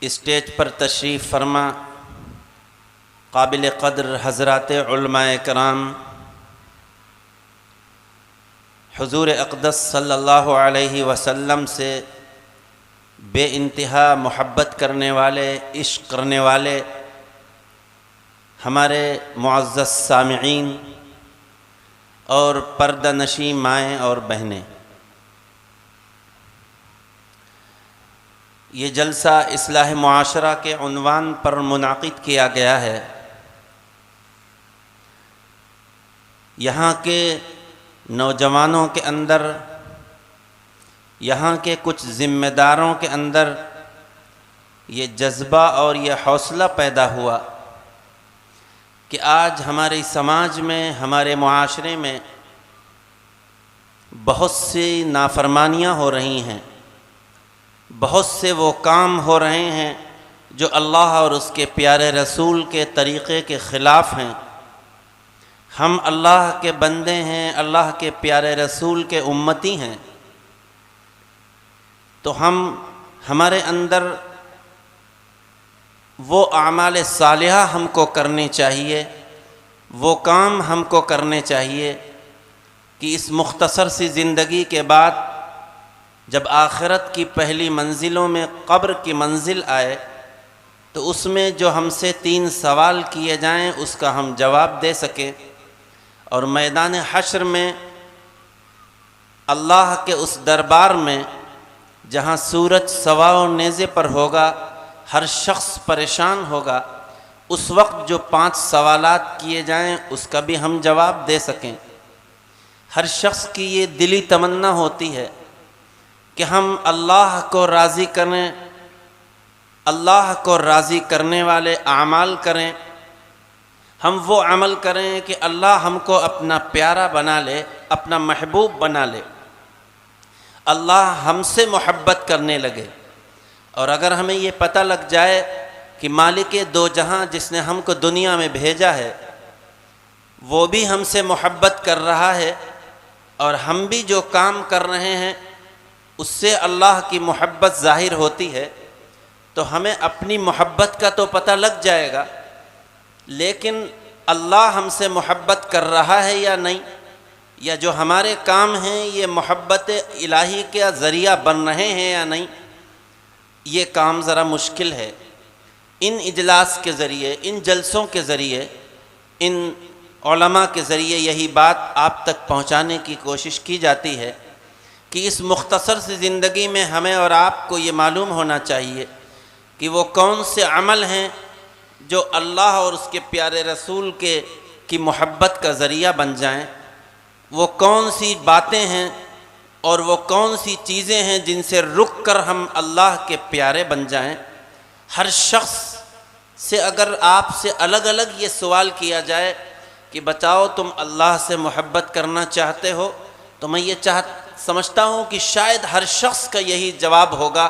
Stage پر تشریف فرما قابل قدر حضرات علماء کرام، حضور اقدس صلی اللہ علیہ وسلم سے بے انتہا محبت کرنے والے، عشق کرنے والے ہمارے معزز سامعین اور پردہ نشین مائیں اور بہنیں، یہ جلسہ اصلاح معاشرہ کے عنوان پر منعقد کیا گیا ہے۔ یہاں کے نوجوانوں کے اندر، یہاں کے کچھ ذمہ داروں کے اندر یہ جذبہ اور یہ حوصلہ پیدا ہوا کہ آج ہمارے سماج میں، ہمارے معاشرے میں بہت سی نافرمانیاں ہو رہی ہیں، بہت سے وہ کام ہو رہے ہیں جو اللہ اور اس کے پیارے رسول کے طریقے کے خلاف ہیں۔ ہم اللہ کے بندے ہیں، اللہ کے پیارے رسول کے امتی ہیں، تو ہمارے اندر وہ اعمال صالحہ ہم کو کرنے چاہیے، وہ کام ہم کو کرنے چاہیے کہ اس مختصر سی زندگی کے بعد جب آخرت کی پہلی منزلوں میں قبر کی منزل آئے تو اس میں جو ہم سے 3 سوال کیے جائیں اس کا ہم جواب دے سکیں، اور میدان حشر میں اللہ کے اس دربار میں جہاں سورج سوا و نیزے پر ہوگا، ہر شخص پریشان ہوگا، اس وقت جو 5 سوالات کیے جائیں اس کا بھی ہم جواب دے سکیں۔ ہر شخص کی یہ دلی تمنا ہوتی ہے کہ ہم اللہ کو راضی کریں، اللہ کو راضی کرنے والے اعمال کریں، ہم وہ عمل کریں کہ اللہ ہم کو اپنا پیارا بنا لے، اپنا محبوب بنا لے، اللہ ہم سے محبت کرنے لگے۔ اور اگر ہمیں یہ پتہ لگ جائے کہ مالک دو جہاں جس نے ہم کو دنیا میں بھیجا ہے وہ بھی ہم سے محبت کر رہا ہے، اور ہم بھی جو کام کر رہے ہیں اس سے اللہ کی محبت ظاہر ہوتی ہے، تو ہمیں اپنی محبت کا تو پتہ لگ جائے گا، لیکن اللہ ہم سے محبت کر رہا ہے یا نہیں، یا جو ہمارے کام ہیں یہ محبت الہی کا ذریعہ بن رہے ہیں یا نہیں، یہ کام ذرا مشکل ہے۔ ان اجلاس کے ذریعے، ان جلسوں کے ذریعے، ان علماء کے ذریعے یہی بات آپ تک پہنچانے کی کوشش کی جاتی ہے کہ اس مختصر سی زندگی میں ہمیں اور آپ کو یہ معلوم ہونا چاہیے کہ وہ کون سے عمل ہیں جو اللہ اور اس کے پیارے رسول کی محبت کا ذریعہ بن جائیں، وہ کون سی باتیں ہیں اور وہ کون سی چیزیں ہیں جن سے رک کر ہم اللہ کے پیارے بن جائیں۔ ہر شخص سے اگر آپ سے الگ الگ یہ سوال کیا جائے کہ بتاؤ تم اللہ سے محبت کرنا چاہتے ہو، تو میں یہ سمجھتا ہوں کہ شاید ہر شخص کا یہی جواب ہوگا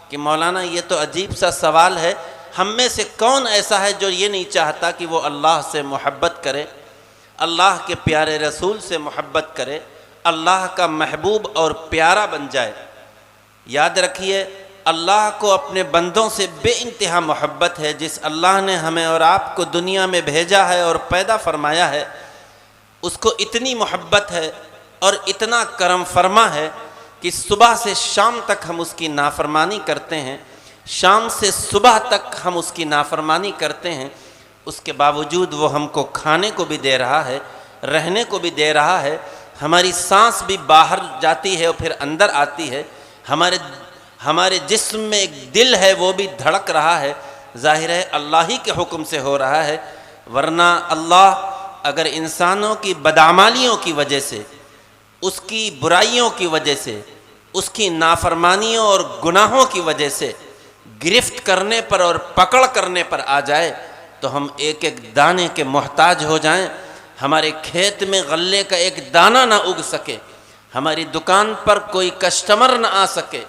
کہ مولانا یہ تو عجیب سا سوال ہے، ہم میں سے کون ایسا ہے جو یہ نہیں چاہتا کہ وہ اللہ سے محبت کرے، اللہ کے پیارے رسول سے محبت کرے، اللہ کا محبوب اور پیارا بن جائے۔ یاد رکھیے، اللہ کو اپنے بندوں سے بے انتہا محبت ہے۔ جس اللہ نے ہمیں اور آپ کو دنیا میں بھیجا ہے اور پیدا فرمایا ہے، اس کو اتنی محبت ہے اور اتنا کرم فرما ہے کہ صبح سے شام تک ہم اس کی نافرمانی کرتے ہیں، شام سے صبح تک ہم اس کی نافرمانی کرتے ہیں، اس کے باوجود وہ ہم کو کھانے کو بھی دے رہا ہے، رہنے کو بھی دے رہا ہے، ہماری سانس بھی باہر جاتی ہے اور پھر اندر آتی ہے، ہمارے جسم میں ایک دل ہے وہ بھی دھڑک رہا ہے، ظاہر ہے اللہ ہی کے حکم سے ہو رہا ہے۔ ورنہ اللہ اگر انسانوں کی بدعمالیوں کی وجہ سے، اس کی برائیوں کی وجہ سے، اس کی نافرمانیوں اور گناہوں کی وجہ سے گرفت کرنے پر اور پکڑ کرنے پر آ جائے تو ہم ایک ایک دانے کے محتاج ہو جائیں، ہمارے کھیت میں غلے کا ایک دانہ نہ اگ سکے، ہماری دکان پر کوئی کسٹمر نہ آ سکے،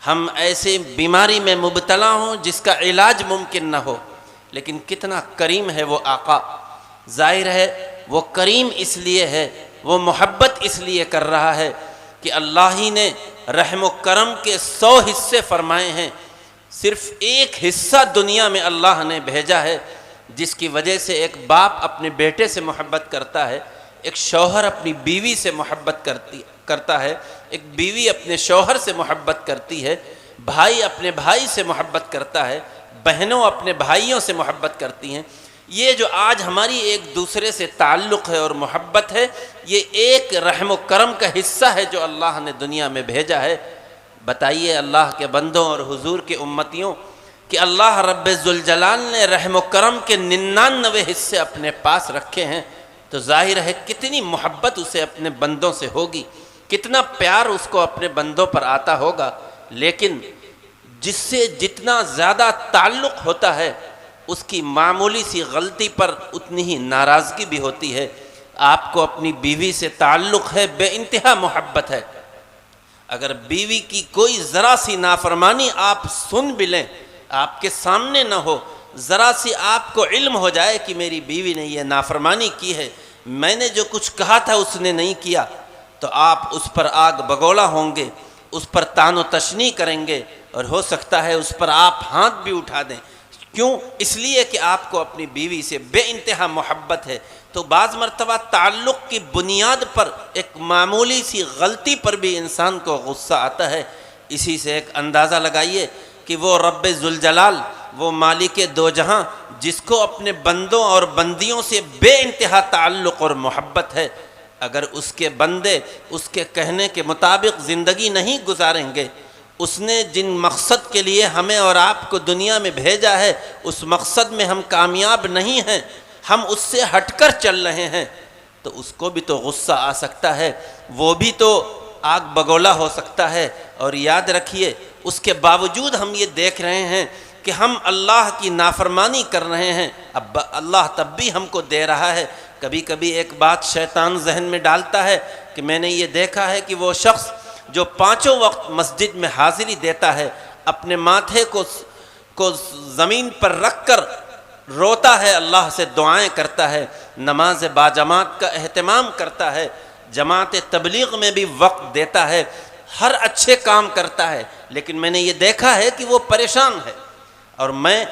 ہم ایسے بیماری میں مبتلا ہوں جس کا علاج ممکن نہ ہو، لیکن کتنا کریم ہے وہ آقا۔ ظاہر ہے وہ کریم اس لیے ہے، وہ محبت اس لیے کر رہا ہے کہ اللہ ہی نے رحم و کرم کے 100 حصے فرمائے ہیں، صرف ایک حصہ دنیا میں اللہ نے بھیجا ہے جس کی وجہ سے ایک باپ اپنے بیٹے سے محبت کرتا ہے، ایک شوہر اپنی بیوی سے محبت کرتا ہے، ایک بیوی اپنے شوہر سے محبت کرتی ہے، بھائی اپنے بھائی سے محبت کرتا ہے، بہنوں اپنے بھائیوں سے محبت کرتی ہیں۔ یہ جو آج ہماری ایک دوسرے سے تعلق ہے اور محبت ہے، یہ ایک رحم و کرم کا حصہ ہے جو اللہ نے دنیا میں بھیجا ہے۔ بتائیے اللہ کے بندوں اور حضور کے امتیوں کہ اللہ رب ذوالجلال نے رحم و کرم کے 99 حصے اپنے پاس رکھے ہیں، تو ظاہر ہے کتنی محبت اسے اپنے بندوں سے ہوگی، کتنا پیار اس کو اپنے بندوں پر آتا ہوگا۔ لیکن جس سے جتنا زیادہ تعلق ہوتا ہے اس کی معمولی سی غلطی پر اتنی ہی ناراضگی بھی ہوتی ہے۔ آپ کو اپنی بیوی سے تعلق ہے، بے انتہا محبت ہے، اگر بیوی کی کوئی ذرا سی نافرمانی آپ سن بھی لیں، آپ کے سامنے نہ ہو، ذرا سی آپ کو علم ہو جائے کہ میری بیوی نے یہ نافرمانی کی ہے، میں نے جو کچھ کہا تھا اس نے نہیں کیا، تو آپ اس پر آگ بگولا ہوں گے، اس پر طعن و تشنیع کریں گے، اور ہو سکتا ہے اس پر آپ ہاتھ بھی اٹھا دیں۔ کیوں؟ اس لیے کہ آپ کو اپنی بیوی سے بے انتہا محبت ہے۔ تو بعض مرتبہ تعلق کی بنیاد پر ایک معمولی سی غلطی پر بھی انسان کو غصہ آتا ہے۔ اسی سے ایک اندازہ لگائیے کہ وہ رب ذوالجلال، وہ مالک دو جہاں، جس کو اپنے بندوں اور بندیوں سے بے انتہا تعلق اور محبت ہے، اگر اس کے بندے اس کے کہنے کے مطابق زندگی نہیں گزاریں گے، اس نے جن مقصد کے لیے ہمیں اور آپ کو دنیا میں بھیجا ہے اس مقصد میں ہم کامیاب نہیں ہیں، ہم اس سے ہٹ کر چل رہے ہیں، تو اس کو بھی تو غصہ آ سکتا ہے، وہ بھی تو آگ بگولا ہو سکتا ہے۔ اور یاد رکھیے اس کے باوجود ہم یہ دیکھ رہے ہیں کہ ہم اللہ کی نافرمانی کر رہے ہیں، اب اللہ تب بھی ہم کو دے رہا ہے۔ کبھی کبھی ایک بات شیطان ذہن میں ڈالتا ہے کہ میں نے یہ دیکھا ہے کہ وہ شخص جو 5 وقت مسجد میں حاضری دیتا ہے، اپنے ماتھے کو زمین پر رکھ کر روتا ہے، اللہ سے دعائیں کرتا ہے، نماز باجماعت کا اہتمام کرتا ہے، جماعت تبلیغ میں بھی وقت دیتا ہے، ہر اچھے کام کرتا ہے، لیکن میں نے یہ دیکھا ہے کہ وہ پریشان ہے۔ اور میں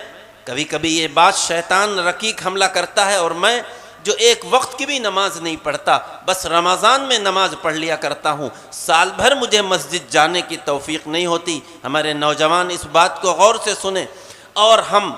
کبھی کبھی یہ بات شیطان رقیق حملہ کرتا ہے، اور میں جو ایک وقت کی بھی نماز نہیں پڑھتا، بس رمضان میں نماز پڑھ لیا کرتا ہوں، سال بھر مجھے مسجد جانے کی توفیق نہیں ہوتی۔ ہمارے نوجوان اس بات کو غور سے سنیں، اور ہم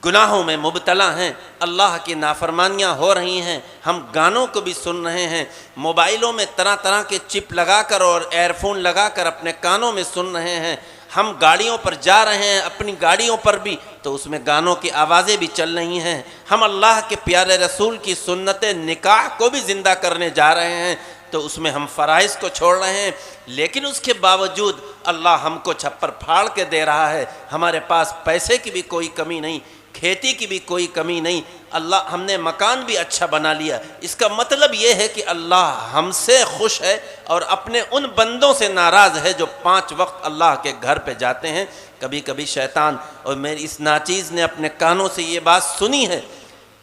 گناہوں میں مبتلا ہیں، اللہ کی نافرمانیاں ہو رہی ہیں، ہم گانوں کو بھی سن رہے ہیں، موبائلوں میں طرح طرح کے چپ لگا کر اور ایئر فون لگا کر اپنے کانوں میں سن رہے ہیں، ہم گاڑیوں پر جا رہے ہیں، اپنی گاڑیوں پر بھی تو اس میں گانوں کی آوازیں بھی چل رہی ہیں، ہم اللہ کے پیارے رسول کی سنت نکاح کو بھی زندہ کرنے جا رہے ہیں، تو اس میں ہم فرائض کو چھوڑ رہے ہیں، لیکن اس کے باوجود اللہ ہم کو چھپر پھاڑ کے دے رہا ہے۔ ہمارے پاس پیسے کی بھی کوئی کمی نہیں، کھیتی کی بھی کوئی کمی نہیں، اللہ ہم نے مکان بھی اچھا بنا لیا۔ اس کا مطلب یہ ہے کہ اللہ ہم سے خوش ہے اور اپنے ان بندوں سے ناراض ہے جو 5 وقت اللہ کے گھر پہ جاتے ہیں۔ کبھی کبھی شیطان اور میری اس ناچیز نے اپنے کانوں سے یہ بات سنی ہے،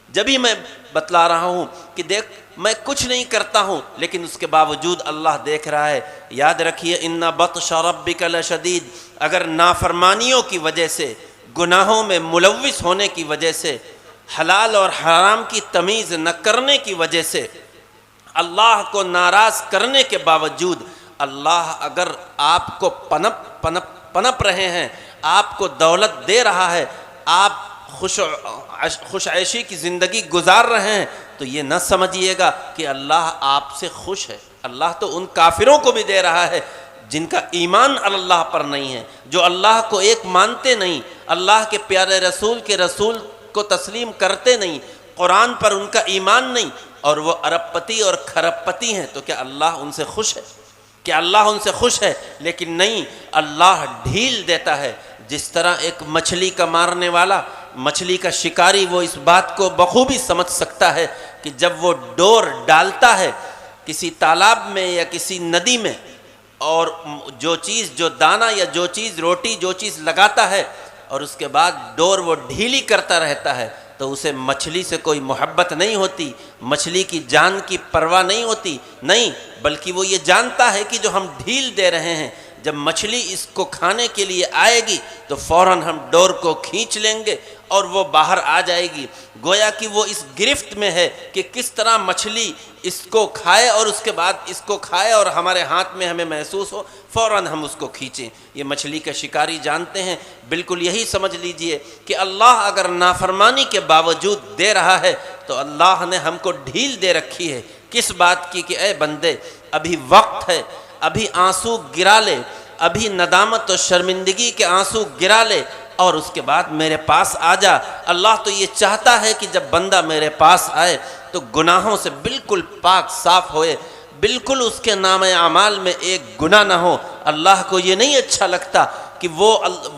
جبھی میں بتلا رہا ہوں کہ دیکھ میں کچھ نہیں کرتا ہوں، لیکن اس کے باوجود اللہ دیکھ رہا ہے۔ یاد رکھیے ان بطش ربک لشدید، اگر نافرمانیوں کی وجہ سے، گناہوں میں ملوث ہونے کی وجہ سے، حلال اور حرام کی تمیز نہ کرنے کی وجہ سے، اللہ کو ناراض کرنے کے باوجود اللہ اگر آپ کو پنپ رہے ہیں، آپ کو دولت دے رہا ہے، آپ خوش عیشی کی زندگی گزار رہے ہیں، تو یہ نہ سمجھیے گا کہ اللہ آپ سے خوش ہے۔ اللہ تو ان کافروں کو بھی دے رہا ہے جن کا ایمان اللہ پر نہیں ہے، جو اللہ کو ایک مانتے نہیں، اللہ کے پیارے رسول کے رسول کو تسلیم کرتے نہیں، قرآن پر ان کا ایمان نہیں، اور وہ ارب پتی اور کھرب پتی ہیں، تو کیا اللہ ان سے خوش ہے؟ کیا اللہ ان سے خوش ہے؟ لیکن نہیں، اللہ ڈھیل دیتا ہے۔ جس طرح ایک مچھلی کا مارنے والا، مچھلی کا شکاری، وہ اس بات کو بخوبی سمجھ سکتا ہے کہ جب وہ ڈور ڈالتا ہے کسی تالاب میں یا کسی ندی میں، اور جو دانہ یا جو چیز روٹی جو چیز لگاتا ہے اور اس کے بعد ڈور وہ ڈھیلی کرتا رہتا ہے، تو اسے مچھلی سے کوئی محبت نہیں ہوتی، مچھلی کی جان کی پرواہ نہیں ہوتی، نہیں، بلکہ وہ یہ جانتا ہے کہ جو ہم ڈھیل دے رہے ہیں، جب مچھلی اس کو کھانے کے لیے آئے گی تو فوراً ہم ڈور کو کھینچ لیں گے اور وہ باہر آ جائے گی۔ گویا کہ وہ اس گرفت میں ہے کہ کس طرح مچھلی اس کو کھائے اور اس کے بعد اس کو کھائے اور ہمارے ہاتھ میں ہمیں محسوس ہو، فوراً ہم اس کو کھینچیں۔ یہ مچھلی کا شکاری جانتے ہیں۔ بالکل یہی سمجھ لیجئے کہ اللہ اگر نافرمانی کے باوجود دے رہا ہے تو اللہ نے ہم کو ڈھیل دے رکھی ہے، کس بات کی کہ اے بندے ابھی وقت ہے، ابھی آنسو گرا لے، ابھی ندامت و شرمندگی کے آنسو گرا لے اور اس کے بعد میرے پاس آ جا۔ اللہ تو یہ چاہتا ہے کہ جب بندہ میرے پاس آئے تو گناہوں سے بالکل پاک صاف ہوئے، بالکل اس کے نام اعمال میں ایک گناہ نہ ہو۔ اللہ کو یہ نہیں اچھا لگتا کہ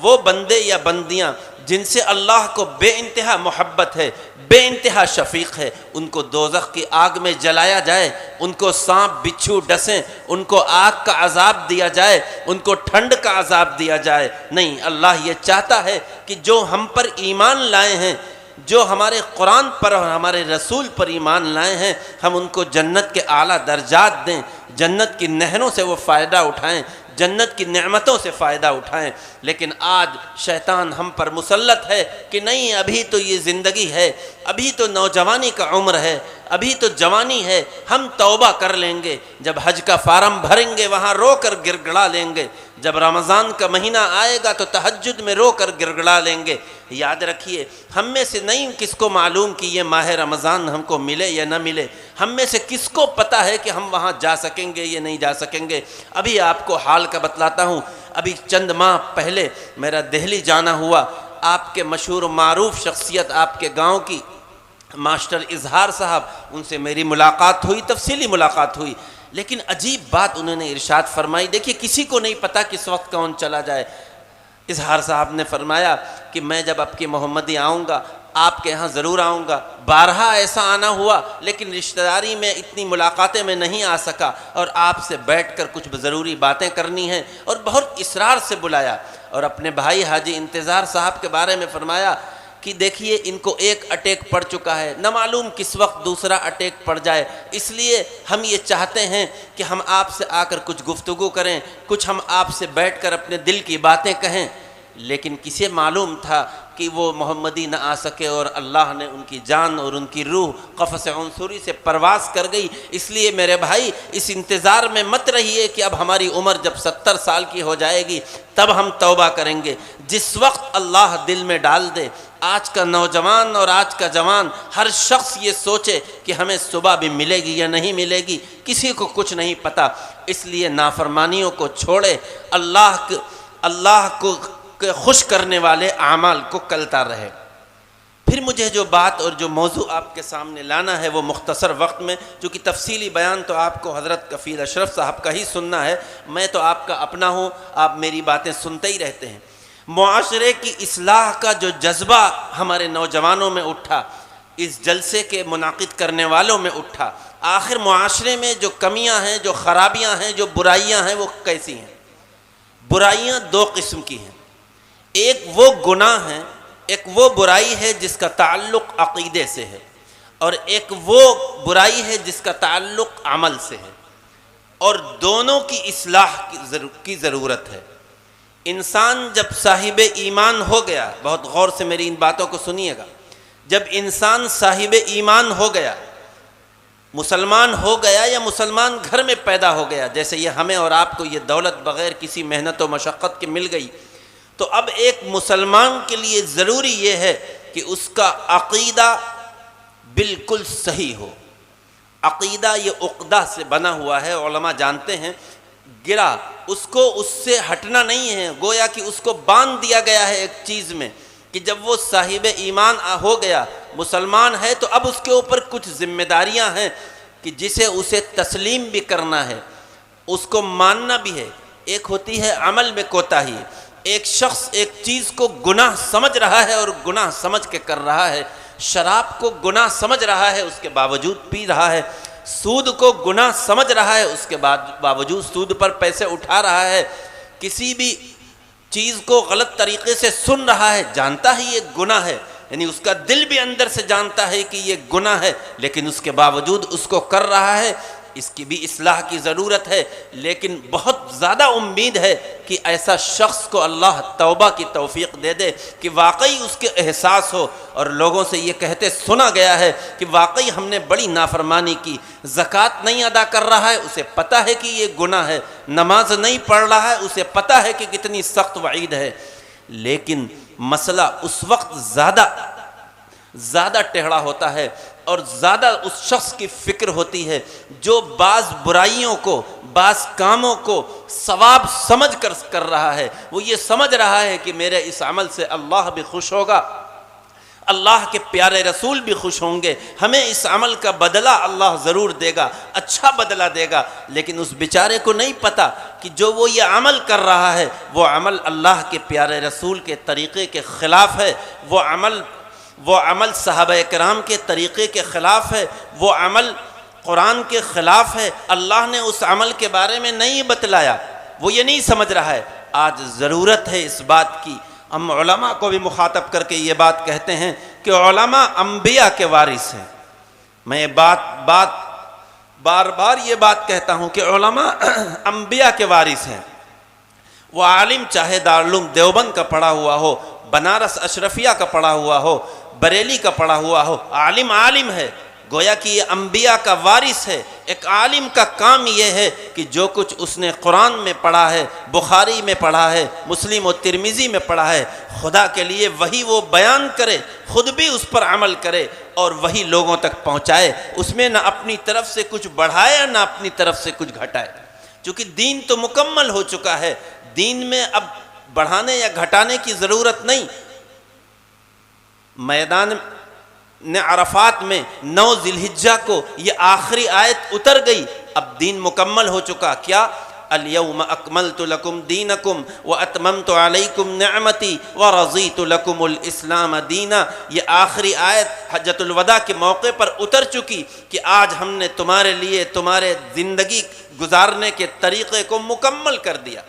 وہ بندے یا بندیاں جن سے اللہ کو بے انتہا محبت ہے، بے انتہا شفیق ہے، ان کو دوزخ کی آگ میں جلایا جائے، ان کو سانپ بچھو ڈسیں، ان کو آگ کا عذاب دیا جائے، ان کو ٹھنڈ کا عذاب دیا جائے۔ نہیں، اللہ یہ چاہتا ہے کہ جو ہم پر ایمان لائے ہیں، جو ہمارے قرآن پر اور ہمارے رسول پر ایمان لائے ہیں، ہم ان کو جنت کے اعلیٰ درجات دیں، جنت کی نہروں سے وہ فائدہ اٹھائیں، جنت کی نعمتوں سے فائدہ اٹھائیں۔ لیکن آج شیطان ہم پر مسلط ہے کہ نہیں، ابھی تو یہ زندگی ہے، ابھی تو نوجوانی کا عمر ہے، ابھی تو جوانی ہے، ہم توبہ کر لیں گے، جب حج کا فارم بھریں گے وہاں رو کر گڑگڑا لیں گے، جب رمضان کا مہینہ آئے گا تو تہجد میں رو کر گڑگڑا لیں گے۔ یاد رکھیے، ہم میں سے نہیں کس کو معلوم کہ یہ ماہ رمضان ہم کو ملے یا نہ ملے، ہم میں سے کس کو پتہ ہے کہ ہم وہاں جا سکیں گے یا نہیں جا سکیں گے۔ ابھی آپ کو حال کا بتلاتا ہوں، ابھی چند ماہ پہلے میرا دہلی جانا ہوا۔ آپ کے مشہور و معروف شخصیت آپ کے گاؤں کی ماسٹر اظہار صاحب، ان سے میری ملاقات ہوئی، تفصیلی ملاقات ہوئی، لیکن عجیب بات انہوں نے ارشاد فرمائی۔ دیکھیے، کسی کو نہیں پتہ کس وقت کون چلا جائے۔ اظہار صاحب نے فرمایا کہ میں جب اب کی محمدی آؤں گا آپ کے ہاں ضرور آؤں گا۔ بارہا ایسا آنا ہوا لیکن رشتہ داری میں اتنی ملاقاتیں میں نہیں آ سکا، اور آپ سے بیٹھ کر کچھ ضروری باتیں کرنی ہیں، اور بہت اصرار سے بلایا۔ اور اپنے بھائی حاجی انتظار صاحب کے بارے میں فرمایا کہ دیکھیے ان کو ایک اٹیک پڑ چکا ہے، نہ معلوم کس وقت دوسرا اٹیک پڑ جائے، اس لیے ہم یہ چاہتے ہیں کہ ہم آپ سے آ کر کچھ گفتگو کریں، کچھ ہم آپ سے بیٹھ کر اپنے دل کی باتیں کہیں۔ لیکن کسے معلوم تھا کہ وہ محمدی نہ آ سکے، اور اللہ نے ان کی جان اور ان کی روح قفس عنصری سے پرواز کر گئی۔ اس لیے میرے بھائی، اس انتظار میں مت رہیے کہ اب ہماری عمر جب 70 سال کی ہو جائے گی تب ہم توبہ کریں گے۔ جس وقت اللہ دل میں ڈال دے، آج کا نوجوان اور آج کا جوان ہر شخص یہ سوچے کہ ہمیں صبح بھی ملے گی یا نہیں ملے گی، کسی کو کچھ نہیں پتہ۔ اس لیے نافرمانیوں کو چھوڑے، اللہ کو خوش کرنے والے اعمال کو کرتا رہے۔ پھر مجھے جو بات اور جو موضوع آپ کے سامنے لانا ہے وہ مختصر وقت میں، چونکہ تفصیلی بیان تو آپ کو حضرت کفیل اشرف صاحب کا ہی سننا ہے، میں تو آپ کا اپنا ہوں، آپ میری باتیں سنتے ہی رہتے ہیں۔ معاشرے کی اصلاح کا جو جذبہ ہمارے نوجوانوں میں اٹھا، اس جلسے کے منعقد کرنے والوں میں اٹھا، آخر معاشرے میں جو کمیاں ہیں، جو خرابیاں ہیں، جو برائیاں ہیں، وہ کیسی ہیں؟ برائیاں دو قسم کی ہیں، ایک وہ گناہ ہے، ایک وہ برائی ہے جس کا تعلق عقیدے سے ہے، اور ایک وہ برائی ہے جس کا تعلق عمل سے ہے، اور دونوں کی اصلاح کی ضرورت ہے۔ انسان جب صاحب ایمان ہو گیا، بہت غور سے میری ان باتوں کو سنیے گا، جب انسان صاحب ایمان ہو گیا، مسلمان ہو گیا یا مسلمان گھر میں پیدا ہو گیا، جیسے یہ ہمیں اور آپ کو یہ دولت بغیر کسی محنت و مشقت کے مل گئی، تو اب ایک مسلمان کے لیے ضروری یہ ہے کہ اس کا عقیدہ بالکل صحیح ہو۔ عقیدہ یہ عقدہ سے بنا ہوا ہے، علماء جانتے ہیں، گرا اس کو اس سے ہٹنا نہیں ہے، گویا کہ اس کو باندھ دیا گیا ہے ایک چیز میں، کہ جب وہ صاحب ایمان ہو گیا، مسلمان ہے، تو اب اس کے اوپر کچھ ذمہ داریاں ہیں کہ جسے اسے تسلیم بھی کرنا ہے، اس کو ماننا بھی ہے۔ ایک ہوتی ہے عمل میں کوتاہی، ایک شخص ایک چیز کو گناہ سمجھ رہا ہے اور گناہ سمجھ کے کر رہا ہے، شراب کو گناہ سمجھ رہا ہے، اس کے باوجود پی رہا ہے، سود کو گناہ سمجھ رہا ہے، اس کے باوجود سود پر پیسے اٹھا رہا ہے، کسی بھی چیز کو غلط طریقے سے سن رہا ہے، جانتا ہے یہ گناہ ہے، یعنی اس کا دل بھی اندر سے جانتا ہے کہ یہ گناہ ہے، لیکن اس کے باوجود اس کو کر رہا ہے۔ اس کی بھی اصلاح کی ضرورت ہے، لیکن بہت زیادہ امید ہے کہ ایسا شخص کو اللہ توبہ کی توفیق دے دے کہ واقعی اس کے احساس ہو، اور لوگوں سے یہ کہتے سنا گیا ہے کہ واقعی ہم نے بڑی نافرمانی کی، زکوٰۃ نہیں ادا کر رہا ہے اسے پتہ ہے کہ یہ گناہ ہے، نماز نہیں پڑھ رہا ہے اسے پتہ ہے کہ کتنی سخت وعید ہے، لیکن مسئلہ اس وقت زیادہ ٹیڑھا ہوتا ہے اور زیادہ اس شخص کی فکر ہوتی ہے جو بعض برائیوں کو، بعض کاموں کو ثواب سمجھ کر رہا ہے۔ وہ یہ سمجھ رہا ہے کہ میرے اس عمل سے اللہ بھی خوش ہوگا، اللہ کے پیارے رسول بھی خوش ہوں گے، ہمیں اس عمل کا بدلہ اللہ ضرور دے گا، اچھا بدلہ دے گا، لیکن اس بیچارے کو نہیں پتہ کہ جو وہ یہ عمل کر رہا ہے وہ عمل اللہ کے پیارے رسول کے طریقے کے خلاف ہے، وہ عمل صحابہ کرام کے طریقے کے خلاف ہے، وہ عمل قرآن کے خلاف ہے، اللہ نے اس عمل کے بارے میں نہیں بتلایا، وہ یہ نہیں سمجھ رہا ہے۔ آج ضرورت ہے اس بات کی، ہم علماء کو بھی مخاطب کر کے یہ بات کہتے ہیں کہ علماء انبیاء کے وارث ہیں۔ میں بار بار یہ بات کہتا ہوں کہ علماء انبیاء کے وارث ہیں۔ وہ عالم چاہے دارالعلوم دیوبند کا پڑھا ہوا ہو، بنارس اشرفیہ کا پڑھا ہوا ہو، بریلی کا پڑھا ہوا ہو، عالم ہے، گویا کہ یہ انبیاء کا وارث ہے۔ ایک عالم کا کام یہ ہے کہ جو کچھ اس نے قرآن میں پڑھا ہے، بخاری میں پڑھا ہے، مسلم و ترمذی میں پڑھا ہے، خدا کے لیے وہی وہ بیان کرے، خود بھی اس پر عمل کرے اور وہی لوگوں تک پہنچائے، اس میں نہ اپنی طرف سے کچھ بڑھائے نہ اپنی طرف سے کچھ گھٹائے، چونکہ دین تو مکمل ہو چکا ہے، دین میں اب بڑھانے یا گھٹانے کی ضرورت نہیں۔ میدان عرفات میں 9 ذی الحجہ کو یہ آخری آیت اتر گئی، اب دین مکمل ہو چکا۔ کیا؟ الیوم اکملت لکم دینکم واتممت علیکم نعمتی ورضیت لکم الاسلام دینا، یہ آخری آیت حجۃ الوداع کے موقع پر اتر چکی کہ آج ہم نے تمہارے لیے تمہارے زندگی گزارنے کے طریقے کو مکمل کر دیا،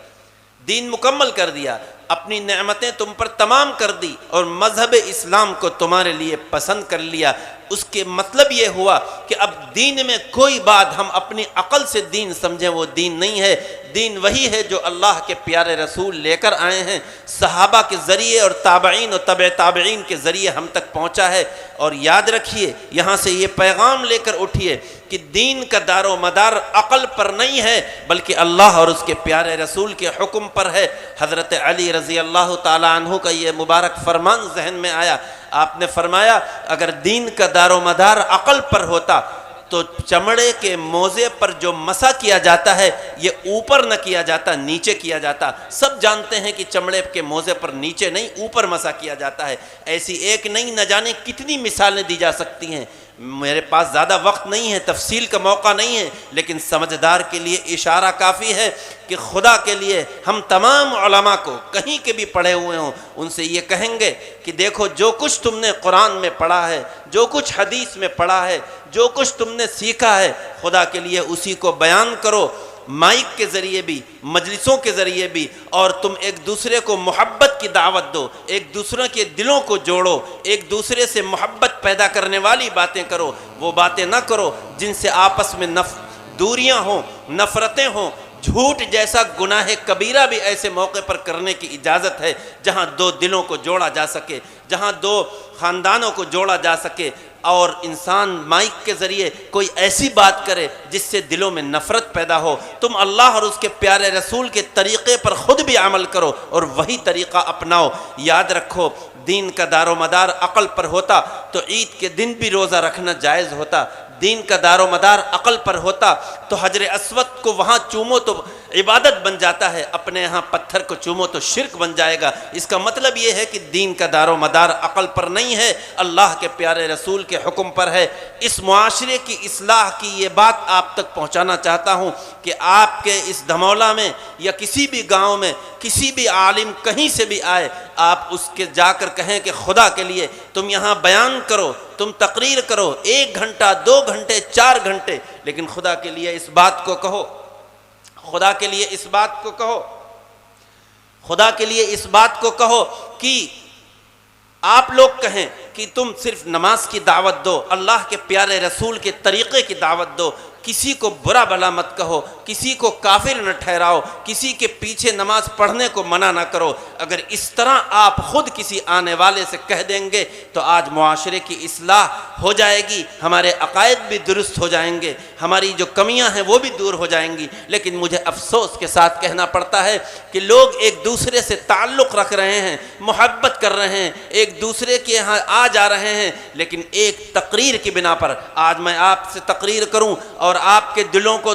دین مکمل کر دیا، اپنی نعمتیں تم پر تمام کر دی اور مذہب اسلام کو تمہارے لیے پسند کر لیا۔ اس کے مطلب یہ ہوا کہ اب دین میں کوئی بات ہم اپنی عقل سے دین سمجھیں وہ دین نہیں ہے، دین وہی ہے جو اللہ کے پیارے رسول لے کر آئے ہیں، صحابہ کے ذریعے اور تابعین و تبع تابعین کے ذریعے ہم تک پہنچا ہے۔ اور یاد رکھیے، یہاں سے یہ پیغام لے کر اٹھیے کہ دین کا دار و مدار عقل پر نہیں ہے بلکہ اللہ اور اس کے پیارے رسول کے حکم پر ہے۔ حضرت علی رضی اللہ تعالیٰ عنہ کا یہ مبارک فرمان ذہن میں آیا، آپ نے فرمایا اگر دین کا دار و مدار عقل پر ہوتا تو چمڑے کے موزے پر جو مسح کیا جاتا ہے یہ اوپر نہ کیا جاتا، نیچے کیا جاتا۔ سب جانتے ہیں کہ چمڑے کے موزے پر نیچے نہیں اوپر مسح کیا جاتا ہے۔ ایسی ایک نہیں، نہ جانے کتنی مثالیں دی جا سکتی ہیں، میرے پاس زیادہ وقت نہیں ہے، تفصیل کا موقع نہیں ہے، لیکن سمجھدار کے لیے اشارہ کافی ہے کہ خدا کے لیے ہم تمام علماء کو کہیں کے بھی پڑھے ہوئے ہوں ان سے یہ کہیں گے کہ دیکھو جو کچھ تم نے قرآن میں پڑھا ہے، جو کچھ حدیث میں پڑھا ہے، جو کچھ تم نے سیکھا ہے، خدا کے لیے اسی کو بیان کرو، مائک کے ذریعے بھی، مجلسوں کے ذریعے بھی، اور تم ایک دوسرے کو محبت کی دعوت دو، ایک دوسرے کے دلوں کو جوڑو، ایک دوسرے سے محبت پیدا کرنے والی باتیں کرو، وہ باتیں نہ کرو جن سے آپس میں دوریاں ہوں، نفرتیں ہوں۔ جھوٹ جیسا گناہ کبیرہ بھی ایسے موقع پر کرنے کی اجازت ہے جہاں 2 دلوں کو جوڑا جا سکے، جہاں 2 خاندانوں کو جوڑا جا سکے، اور انسان مائک کے ذریعے کوئی ایسی بات کرے جس سے دلوں میں نفرت پیدا ہو۔ تم اللہ اور اس کے پیارے رسول کے طریقے پر خود بھی عمل کرو اور وہی طریقہ اپناؤ۔ یاد رکھو دین کا دار و مدار عقل پر ہوتا تو عید کے دن بھی روزہ رکھنا جائز ہوتا، دین کا دار و مدار عقل پر ہوتا تو حجر اسود کو وہاں چومو تو عبادت بن جاتا ہے، اپنے ہاں پتھر کو چومو تو شرک بن جائے گا۔ اس کا مطلب یہ ہے کہ دین کا دار و مدار عقل پر نہیں ہے، اللہ کے پیارے رسول کے حکم پر ہے۔ اس معاشرے کی اصلاح کی یہ بات آپ تک پہنچانا چاہتا ہوں کہ آپ کے اس دھمولہ میں یا کسی بھی گاؤں میں کسی بھی عالم کہیں سے بھی آئے، آپ اس کے جا کر کہیں کہ خدا کے لیے تم یہاں بیان کرو، تم تقریر کرو، 1 گھنٹہ 2 گھنٹے 4 گھنٹے، لیکن خدا کے لیے اس بات کو کہو، خدا کے لیے اس بات کو کہو، خدا کے لیے اس بات کو کہو کہ آپ لوگ کہیں کہ تم صرف نماز کی دعوت دو، اللہ کے پیارے رسول کے طریقے کی دعوت دو، کسی کو برا بھلا مت کہو، کسی کو کافر نہ ٹھہراؤ، کسی کے پیچھے نماز پڑھنے کو منع نہ کرو۔ اگر اس طرح آپ خود کسی آنے والے سے کہہ دیں گے تو آج معاشرے کی اصلاح ہو جائے گی، ہمارے عقائد بھی درست ہو جائیں گے، ہماری جو کمیاں ہیں وہ بھی دور ہو جائیں گی۔ لیکن مجھے افسوس کے ساتھ کہنا پڑتا ہے کہ لوگ ایک دوسرے سے تعلق رکھ رہے ہیں، محبت کر رہے ہیں، ایک دوسرے کے یہاں آ جا رہے ہیں، لیکن ایک تقریر کی بنا پر آج میں آپ سے تقریر کروں اور آپ کے دلوں کو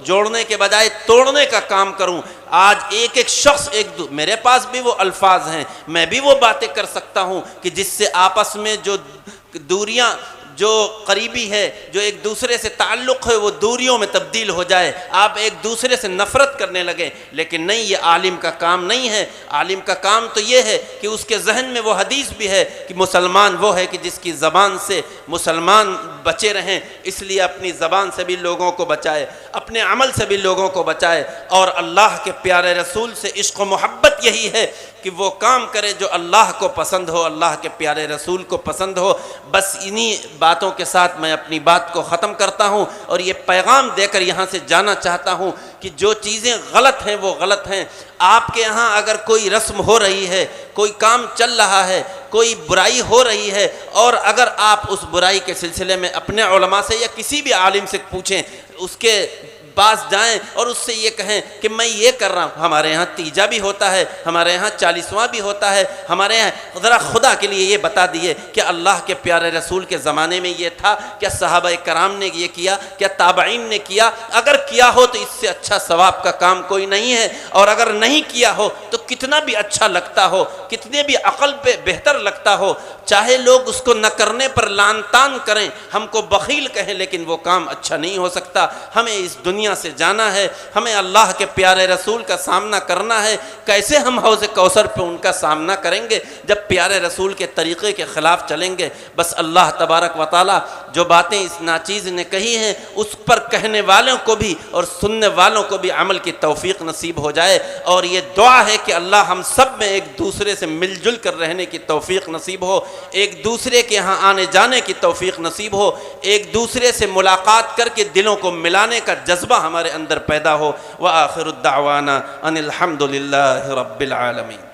جوڑنے کے بجائے توڑنے کا کام کروں۔ آج ایک ایک شخص میرے پاس بھی وہ الفاظ ہیں، میں بھی وہ باتیں کر سکتا ہوں کہ جس سے آپس میں جو دوریاں، جو قریبی ہے، جو ایک دوسرے سے تعلق ہے، وہ دوریوں میں تبدیل ہو جائے، آپ ایک دوسرے سے نفرت کرنے لگے۔ لیکن نہیں، یہ عالم کا کام نہیں ہے۔ عالم کا کام تو یہ ہے کہ اس کے ذہن میں وہ حدیث بھی ہے کہ مسلمان وہ ہے کہ جس کی زبان سے مسلمان بچے رہیں، اس لیے اپنی زبان سے بھی لوگوں کو بچائے، اپنے عمل سے بھی لوگوں کو بچائے، اور اللہ کے پیارے رسول سے عشق و محبت یہی ہے کہ وہ کام کرے جو اللہ کو پسند ہو، اللہ کے پیارے رسول کو پسند ہو۔ بس انہی باتوں کے ساتھ میں اپنی بات کو ختم کرتا ہوں اور یہ پیغام دے کر یہاں سے جانا چاہتا ہوں کہ جو چیزیں غلط ہیں وہ غلط ہیں۔ آپ کے یہاں اگر کوئی رسم ہو رہی ہے، کوئی کام چل رہا ہے، کوئی برائی ہو رہی ہے، اور اگر آپ اس برائی کے سلسلے میں اپنے علماء سے یا کسی بھی عالم سے پوچھیں، اس کے پاس جائیں اور اس سے یہ کہیں کہ میں یہ کر رہا ہوں، ہمارے یہاں تیجا بھی ہوتا ہے، ہمارے یہاں 40واں بھی ہوتا ہے، ہمارے یہاں ذرا خدا کے لیے یہ بتا دیے کہ اللہ کے پیارے رسول کے زمانے میں یہ تھا، کیا صحابہ کرام نے یہ کیا، کیا تابعین نے کیا؟ اگر کیا ہو تو اس سے اچھا ثواب کا کام کوئی نہیں ہے، اور اگر نہیں کیا ہو تو کتنا بھی اچھا لگتا ہو، کتنے بھی عقل پہ بہتر لگتا ہو، چاہے لوگ اس کو نہ کرنے پر لعن طعن کریں، ہم کو بخیل کہیں، لیکن وہ کام اچھا نہیں ہو سکتا۔ ہمیں اس دنیا سے جانا ہے، ہمیں اللہ کے پیارے رسول کا سامنا کرنا ہے۔ کیسے ہم حوض کوثر پہ ان کا سامنا کریں گے جب پیارے رسول کے طریقے کے خلاف چلیں گے؟ بس اللہ تبارک و تعالی جو باتیں اس ناچیز نے کہی ہیں اس پر کہنے والوں کو بھی اور سننے والوں کو بھی عمل کی توفیق نصیب ہو جائے، اور یہ دعا ہے کہ اللہ ہم سب میں ایک دوسرے سے مل جل کر رہنے کی توفیق نصیب ہو، ایک دوسرے کے ہاں آنے جانے کی توفیق نصیب ہو، ایک دوسرے سے ملاقات کر کے دلوں کو ملانے کا جذبہ ہمارے اندر پیدا ہو۔ وآخر الدعوانا ان الحمد للہ رب العالمین۔